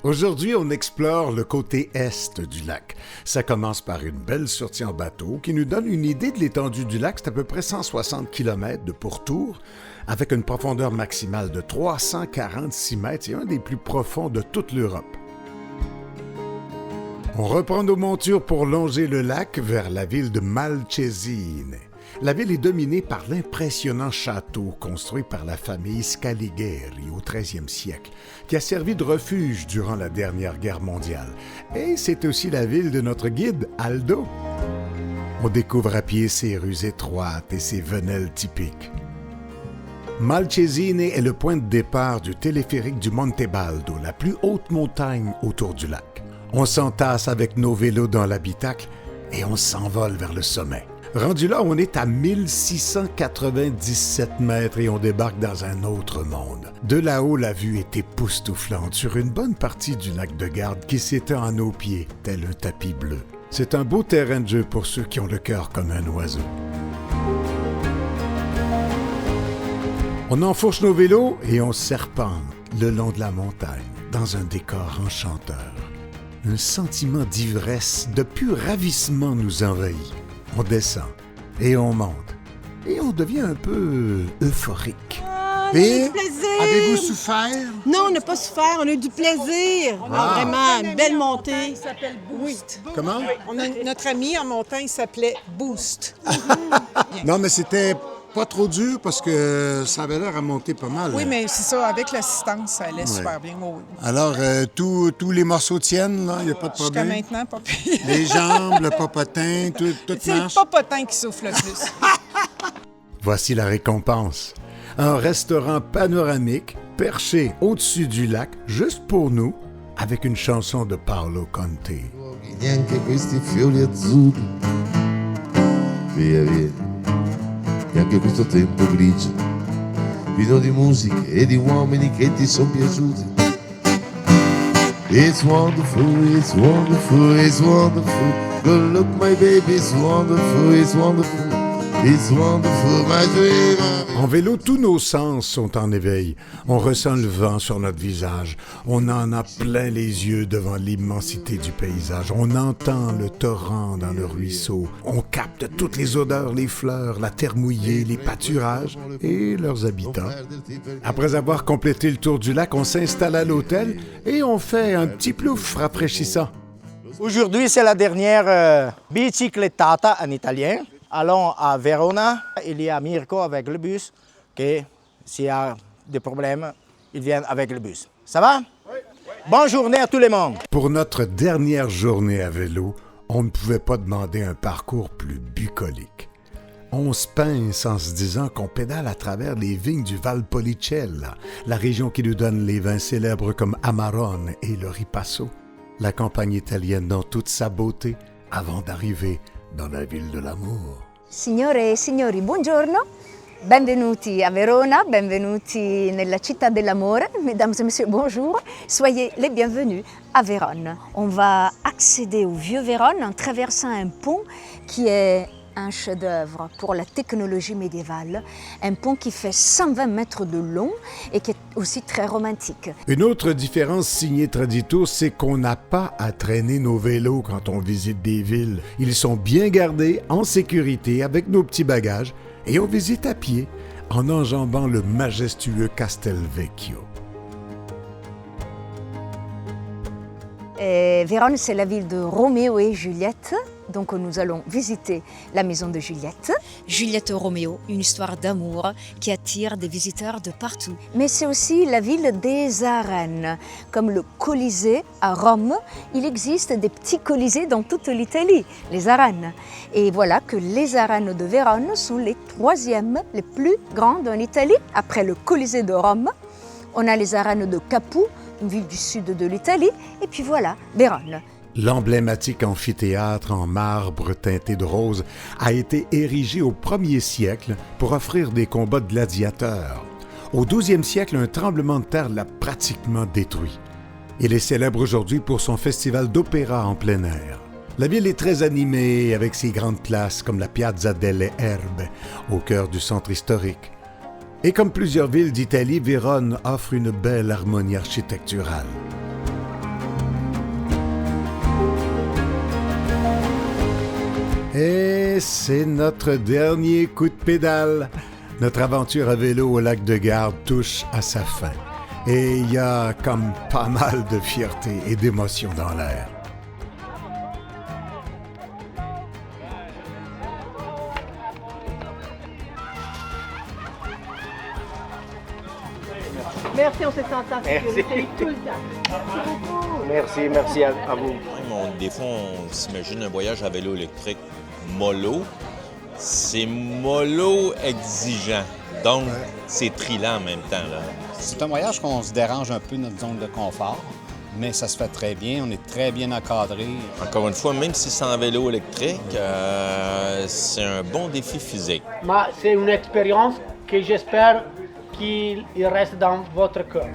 Aujourd'hui, on explore le côté est du lac. Ça commence par une belle sortie en bateau qui nous donne une idée de l'étendue du lac. C'est à peu près 160 km de pourtour, avec une profondeur maximale de 346 mètres et un des plus profonds de toute l'Europe. On reprend nos montures pour longer le lac vers la ville de Malcesine. La ville est dominée par l'impressionnant château construit par la famille Scaligeri au 13e siècle, qui a servi de refuge durant la dernière guerre mondiale. Et c'est aussi la ville de notre guide, Aldo. On découvre à pied ses rues étroites et ses venelles typiques. Malcesine est le point de départ du téléphérique du Monte Baldo, la plus haute montagne autour du lac. On s'entasse avec nos vélos dans l'habitacle et on s'envole vers le sommet. Rendu là, on est à 1697 mètres et on débarque dans un autre monde. De là-haut, la vue est époustouflante sur une bonne partie du lac de Garde qui s'étend à nos pieds, tel un tapis bleu. C'est un beau terrain de jeu pour ceux qui ont le cœur comme un oiseau. On enfourche nos vélos et on serpente le long de la montagne, dans un décor enchanteur. Un sentiment d'ivresse, de pur ravissement nous envahit. On descend et on monte et on devient un peu euphorique. Et avez-vous souffert? Non, on n'a pas souffert, on a eu du plaisir. Vraiment, une belle montée. Il s'appelle Boost. Comment? Notre ami en montant, il s'appelait Boost. Non, mais c'était pas trop dur parce que ça avait l'air à monter pas mal. Oui, mais c'est ça, avec l'assistance, ça allait super bien. Oui. Alors, tous les morceaux tiennent, là, il n'y a pas de problème? Jusqu'à maintenant, pas pire. Les jambes, le popotin, tout C'est marche? le popotin qui souffle le plus. Voici la récompense. Un restaurant panoramique perché au-dessus du lac, juste pour nous, avec une chanson de Paolo Conte. Neanche questi fiori azzurri, via via, neanche questo tempo grigio, pieno di musica e di uomini che ti sono piaciuti. It's wonderful, it's wonderful, it's wonderful. Good look, my baby, it's wonderful, it's wonderful, it's wonderful, my dream. En vélo, tous nos sens sont en éveil. On ressent le vent sur notre visage. On en a plein les yeux devant l'immensité du paysage. On entend le torrent dans le ruisseau. On capte toutes les odeurs, les fleurs, la terre mouillée, les pâturages et leurs habitants. Après avoir complété le tour du lac, on s'installe à l'hôtel et on fait un petit plouf rafraîchissant. Aujourd'hui, c'est la dernière biciclettata en italien. Allons à Verona, il y a Mirko avec le bus, que s'il y a des problèmes, ils viennent avec le bus. Ça va? Oui. Bonne journée à tout le monde! Pour notre dernière journée à vélo, on ne pouvait pas demander un parcours plus bucolique. On se pince en se disant qu'on pédale à travers les vignes du Valpolicella, la région qui nous donne les vins célèbres comme Amarone et le Ripasso, la campagne italienne dans toute sa beauté, avant d'arriver dans la ville de l'amour. Signore e signori, buongiorno. Benvenuti a Verona, benvenuti nella città dell'amore. Mesdames et messieurs, bonjour. Soyez les bienvenus à Vérone. On va accéder au vieux Vérone en traversant un pont qui est un chef-d'œuvre pour la technologie médiévale, un pont qui fait 120 mètres de long et qui est aussi très romantique. Une autre différence signée Tradito, c'est qu'on n'a pas à traîner nos vélos quand on visite des villes. Ils sont bien gardés, en sécurité, avec nos petits bagages, et on visite à pied, en enjambant le majestueux Castelvecchio. Vérone, c'est la ville de Roméo et Juliette. Donc nous allons visiter la maison de Juliette. Juliette Roméo, une histoire d'amour qui attire des visiteurs de partout. Mais c'est aussi la ville des arènes. Comme le Colisée à Rome, il existe des petits colisées dans toute l'Italie, les arènes. Et voilà que les arènes de Vérone sont les troisièmes, les plus grandes en Italie. Après le Colisée de Rome, on a les arènes de Capoue, une ville du sud de l'Italie. Et puis voilà, Vérone. L'emblématique amphithéâtre en marbre teinté de rose a été érigé au 1er siècle pour offrir des combats de gladiateurs. Au 12e siècle, un tremblement de terre l'a pratiquement détruit. Il est célèbre aujourd'hui pour son festival d'opéra en plein air. La ville est très animée avec ses grandes places comme la Piazza delle Erbe, au cœur du centre historique. Et comme plusieurs villes d'Italie, Vérone offre une belle harmonie architecturale. Et c'est notre dernier coup de pédale. Notre aventure à vélo au lac de Garde touche à sa fin. Et il y a comme pas mal de fierté et d'émotion dans l'air. Merci, on se sent en sécurité tout le temps. Merci à vous. Des fois, on s'imagine un voyage à vélo électrique mollo. C'est mollo exigeant. Donc, c'est trillant en même temps. Là. C'est un voyage qu'on se dérange un peu notre zone de confort, mais ça se fait très bien. On est très bien encadré. Encore une fois, même si c'est en vélo électrique, c'est un bon défi physique. C'est une expérience que j'espère qu'il reste dans votre cœur.